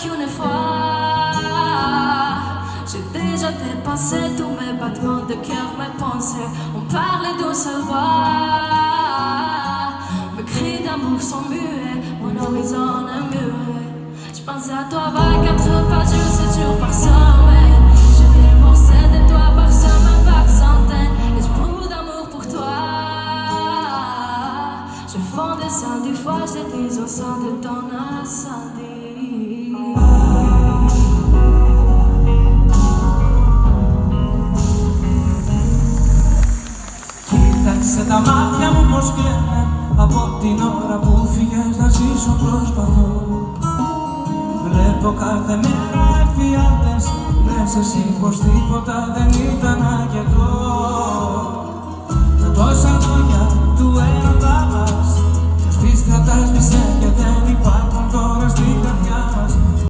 qu'une fois. J'ai déjà dépassé tous mes battements de cœur, mes pensées ont parlé d'une seule voix. Mes cris d'amour sont muets, mon horizon est muré. J'pensais à toi 24 par jour, 7 jours par semaine. Je démorçais de toi par semaine, par centaines. Et j'brûle d'amour pour toi. Je fonds des sangs du foie, je dis au sein de ton incendie. Κοίταξε τα μάτια μου πως κλαίνε. Από την ώρα που φύγες να ζήσω προσπαθώ. Βλέπω κάθε μέρα εφιάλτες. Λες εσύ πως τίποτα δεν ήταν αρκετό. Με τόσα λόγια του έρωτά μας, ποιος τις κρατάς πισέ και δεν υπάρχουν τώρα στην καρδιά μας.